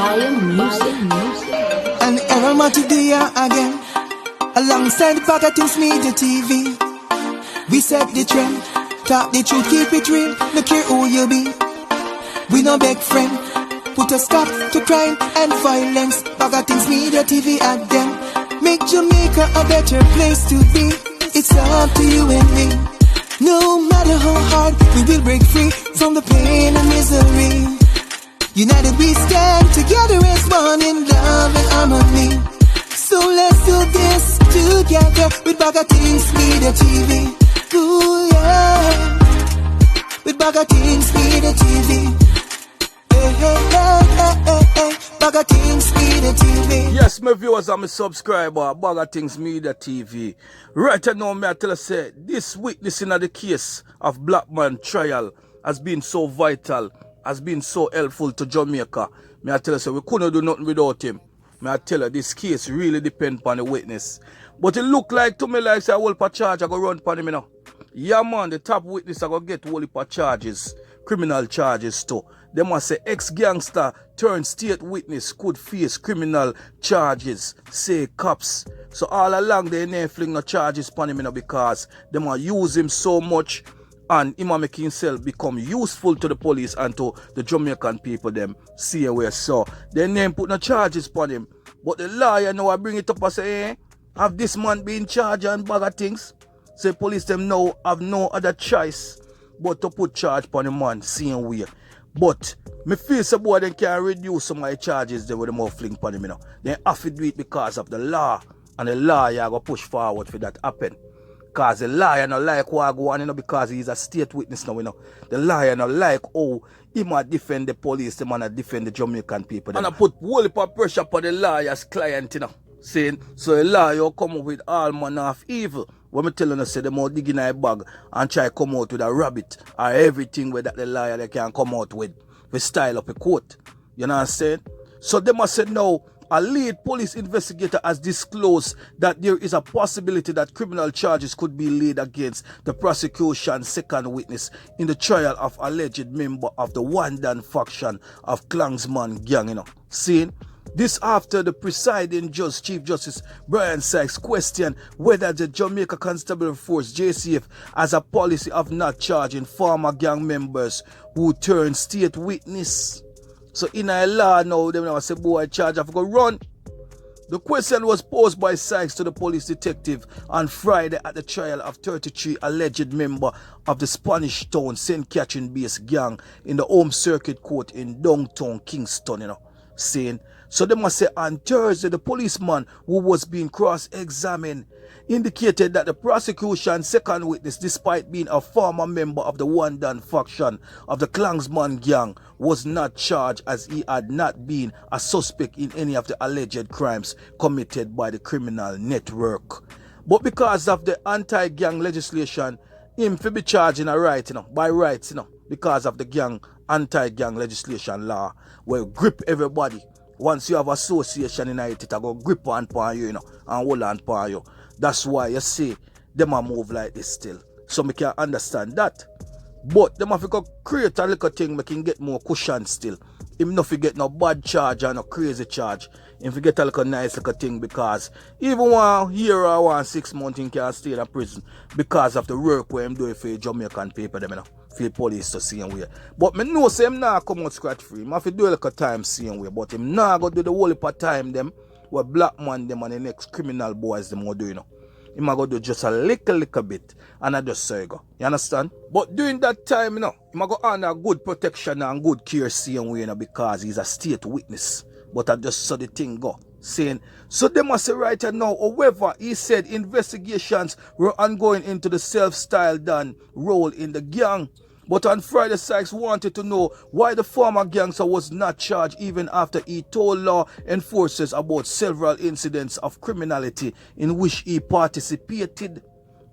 And Errol Matudia again, alongside BaggaThingz Media TV. We set the trend, talk the truth, keep it real, no care who you be. We no beg friend, put a stop to crime and violence. BaggaThingz Media TV again, make Jamaica a better place to be. It's up to you and me. No matter how hard, we will break free from the pain and misery. United we stand, together as one in love and harmony. So let's do this together with BaggaThingz Media TV. Ooh yeah, with BaggaThingz Media TV. Hey, hey, hey, hey, hey, hey. BaggaThingz Media TV. Yes, my viewers and my subscriber, BaggaThingz Media TV. Right now, I tell you, say, this witness in the case of BLACKMAN trial has been so vital, has been so helpful to Jamaica. I tell you, say, we couldn't do nothing without him. I tell you, this case really depends on the witness. But it look like to me like say, a whole heap of charge I go run upon him now. Yeah, man, the top witness I go get a whole heap of charges, criminal charges too. They must say ex-gangster turned state witness could face criminal charges, say cops. So all along they ain't fling no charges upon him because they must use him so much and him make himself become useful to the police and to the Jamaican people them see where so. They ain't put no charges upon him. But the lawyer now I bring it up and say, hey, have this man been charged on BaggaThingz? Say police them now have no other choice but to put charge upon the man same way. But me feel some boy they can reduce some of the charges they with the more fling upon him, you know. They have to do it because of the law, and the lawyer go push forward for that happen. Because the lawyer not like what go on, you know, because he's a state witness now, you know. The lawyer not like how he might defend the police, the man defend the Jamaican people. And I put whole heap of pressure upon the lawyer's client, you know. Saying, so the lawyer come up with all manner of evil. When me telling us say they more dig in a bag and try come out with a rabbit or everything where that the lawyer they can come out with style up a court. You know what I'm saying? So they must say now a lead police investigator has disclosed that there is a possibility that criminal charges could be laid against the prosecution's second witness in the trial of alleged member of the Wandan faction of Klangsman gang, you know. Seeing? This after the presiding judge, Chief Justice Brian Sykes, questioned whether the Jamaica Constabulary Force, JCF, has a policy of not charging former gang members who turn state witness. So in a law now, they now say, boy, charge have to run. The question was posed by Sykes to the police detective on Friday at the trial of 33 alleged member of the Spanish Town St. Catherine-based gang in the Home Circuit Court in downtown Kingston, you know, saying, so they must say on Thursday, the policeman who was being cross-examined indicated that the prosecution's second witness, despite being a former member of the Wandan faction of the Klangsman gang, was not charged as he had not been a suspect in any of the alleged crimes committed by the criminal network. But because of the anti-gang legislation, him to be charged in a right, you know, by rights, you know, because of the gang anti-gang legislation law, where grip everybody. Once you have association in it, it go grip on you, you know, and hold on upon you. That's why you see them a move like this still. So me can understand that. But them have to create a little thing me can get more cushion still. Him not forget no bad charge or no crazy charge. Him forget a little nice little thing because even 1 year or 6 months he can stay in a prison because of the work where him doing for Jamaican people them, you know. For the police to same way. But me know say him not come out scratch free. Him have to do a little time same way. But him not go do the whole heap of time them where BLACKMAN them and the next criminal boys them go do, you know. Him go do just a little bit and I just say go. You understand? But during that time, you know, him go under good protection and good care same way, you know, because he's a state witness. But I just saw the thing go. Saying, so they must say right now, however, he said investigations were ongoing into the self-styled done role in the gang. But on Friday, Sykes wanted to know why the former gangster was not charged even after he told law enforcers about several incidents of criminality in which he participated.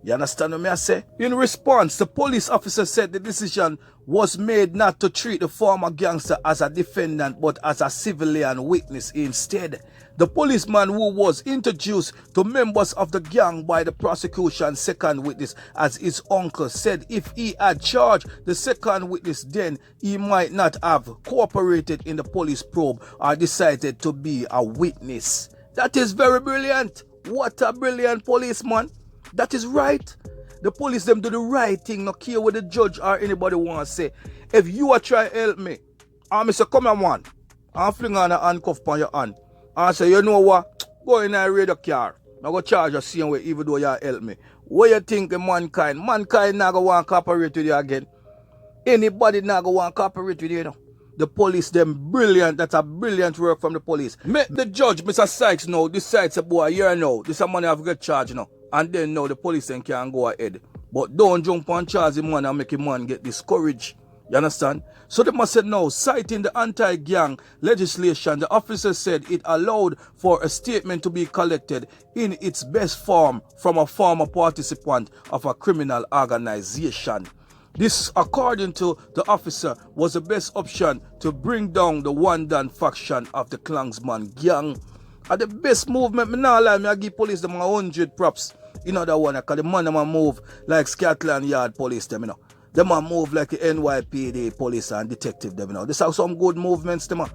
You understand what I say? In response, the police officer said the decision was made not to treat the former gangster as a defendant but as a civilian witness instead. The policeman who was introduced to members of the gang by the prosecution's second witness as his uncle said if he had charged the second witness then he might not have cooperated in the police probe or decided to be a witness. That is very brilliant. What a brilliant policeman. That is right. The police them do the right thing, no care what the judge or anybody want to say. If you are trying to help me, I say come on one, and fling on a handcuff on your hand, and say you know what, go in and raid the car. I go charge you same way even though you help me. What you think of mankind? Mankind not go want to cooperate with you again. Anybody not go want to cooperate with you, you know. The police them brilliant. That's a brilliant work from the police. Make the judge, Mr. Sykes, now decide say boy, you know, this a money have get charged now. And then now the police then can go ahead. But don't jump on charge the man and make a man get discouraged. You understand? So they must say no, citing the anti-gang legislation, the officer said it allowed for a statement to be collected in its best form from a former participant of a criminal organization. This, according to the officer, was the best option to bring down the one-done faction of the Klansman gang. And the best movement, me nah lie, me I give police them 100 props. You know that one, because the man them move like Scotland Yard police them, you know. Them move like the NYPD police and detective them, you know. This are some good movements them.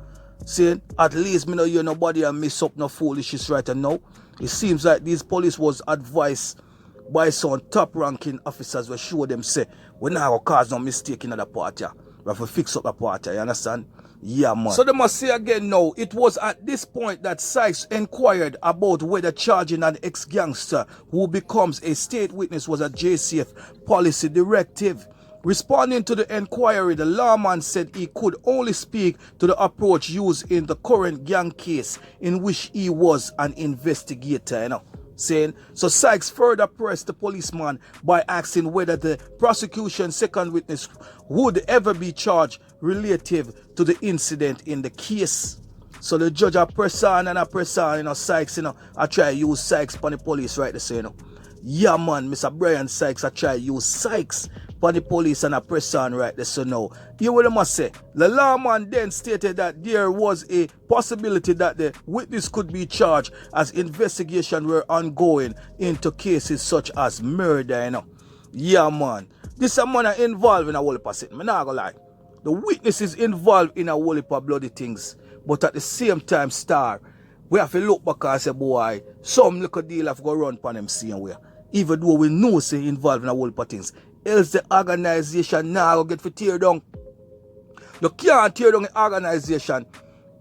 See, at least me know you nobody and miss up no foolishness right now. It seems like these police was advised by some top ranking officers who show them say, we not gonna cause no mistake in the party. We have to fix up the party, you understand? Yeah, man. So they must say again now, it was at this point that Sykes inquired about whether charging an ex-gangster who becomes a state witness was a JCF policy directive. Responding to the inquiry, the lawman said he could only speak to the approach used in the current gang case in which he was an investigator, you know. Saying, so Sykes further pressed the policeman by asking whether the prosecution's second witness would ever be charged relative to the incident in the case. So the judge a press on and a press on, you know, Sykes, you know, I try to use Sykes for the police right there, you know. Yeah, man, Mr. Brian Sykes, I try to use Sykes for the police and a press on right there, so now. You what I must say, the lawman then stated that there was a possibility that the witness could be charged as investigation were ongoing into cases such as murder, you know. Yeah, man. This a man involved in a whole heap of things, I'm not gonna lie. The witness is involved in a whole heap of bloody things, but at the same time, Star, we have to look back and say, boy, some little deal have to run upon them same way. Even though we know say involved in a whole heap of things. Else the organization now get for tear down. You can't tear down the organization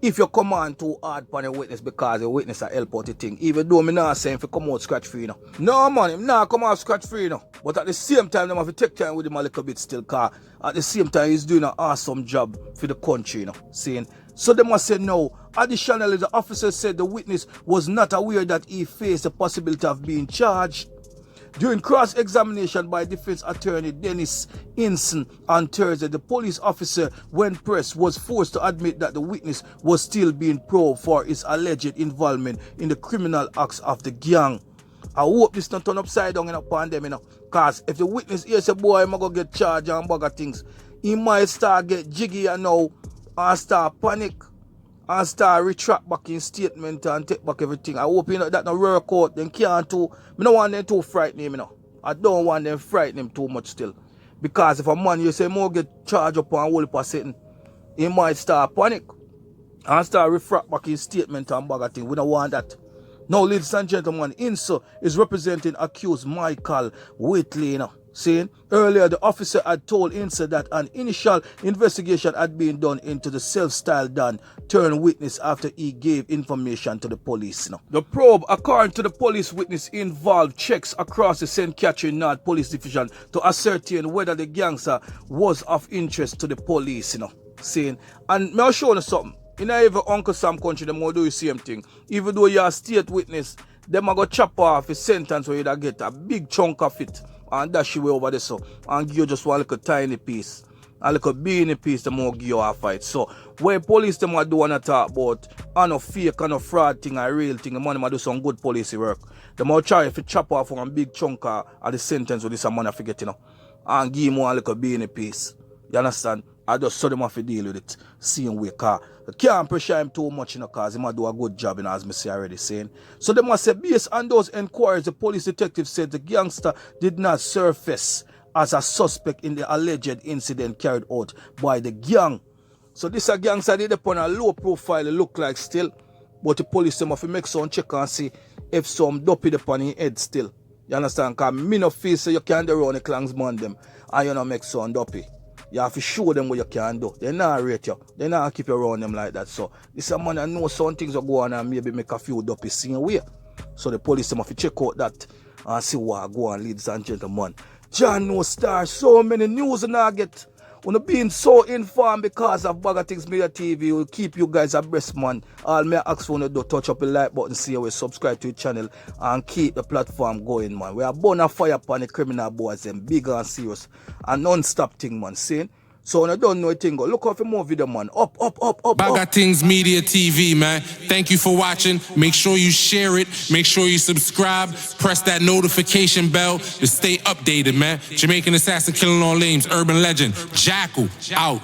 if you come on too hard upon a witness because the witness a help out the thing. Even though me not saying if you come out scratch free now. No man, him not come out scratch free now. But at the same time, them have to take time with him a little bit still, cause at the same time he's doing an awesome job for the country, you know. Saying so they must say no. Additionally, the officer said the witness was not aware that he faced the possibility of being charged. During cross-examination by defense attorney Dennis Inson on Thursday, the police officer, when pressed, was forced to admit that the witness was still being probed for his alleged involvement in the criminal acts of the gang. I hope this not turn upside down in a pandemic, you know, because if the witness here say, boy, I'm going to get charged and BaggaThingz, he might start get jiggy and now and start panic. And start retract back in statement and take back everything. I hope you know that no work out. Then can't too. I don't want them to frighten him, you know. I don't want them frighten him too much still. Because if a man you say more get charged up on a whole heap of setting, he might start panic and start retract back in statement and BaggaThingz. We don't want that. Now, ladies and gentlemen, Inso is representing accused Michael Whitley, you know. Saying earlier the officer had told Insa that an initial investigation had been done into the self-styled Don turned witness after he gave information to the police. The probe, according to the police witness, involved checks across the St. Catherine North Police Division to ascertain whether the gangster was of interest to the police. Saying, and may I show you something. In every Uncle Sam country, them will do the same thing. Even though you're a state witness, them are going to chop off a sentence where you get a big chunk of it and dash you over there so and give you just one little tiny piece. and like a beanie piece, them will give you a fight. So, where police them are doing a talk about, and a fake and a fraud thing, a real thing, the money might do some good police work. They might try if you chop off from a big chunk of the sentence with this money for get, you know, and give him one like a beanie piece. You understand? I just saw them have to deal with it same way, car. You can't pressure him too much, you know, because he might do a good job, you know, as I say already saying. So they must say, based on those inquiries, the police detective said the gangster did not surface as a suspect in the alleged incident carried out by the gang. So this a gangster did upon a low profile, it look like still, but the police them have to make some check and see if some dopey upon his head still. You understand? Because me no feel so you can't do around the clansman them and you know make some dopey. You have to show them what you can do. They not rate you. They not keep you around them like that. So this a man that know some things will go on and maybe make a few dopey same way. So the police them have to check out that and see what go on, ladies and gentlemen. John No Star, so many news and I get. When being so informed because of BaggaThingz Media TV, will keep you guys abreast, man. All me ask for you to touch up the like button, see how we subscribe to the channel and keep the platform going, man. We are born a fire upon the criminal boys, them big and serious and non-stop thing, man. See? So when I don't know a thing, go look out for more video, man. Up. BaggaThingz Media TV, man. Thank you for watching. Make sure you share it. Make sure you subscribe. Press that notification bell to stay updated, man. Jamaican assassin killing all names. Urban legend. Jackal. Out.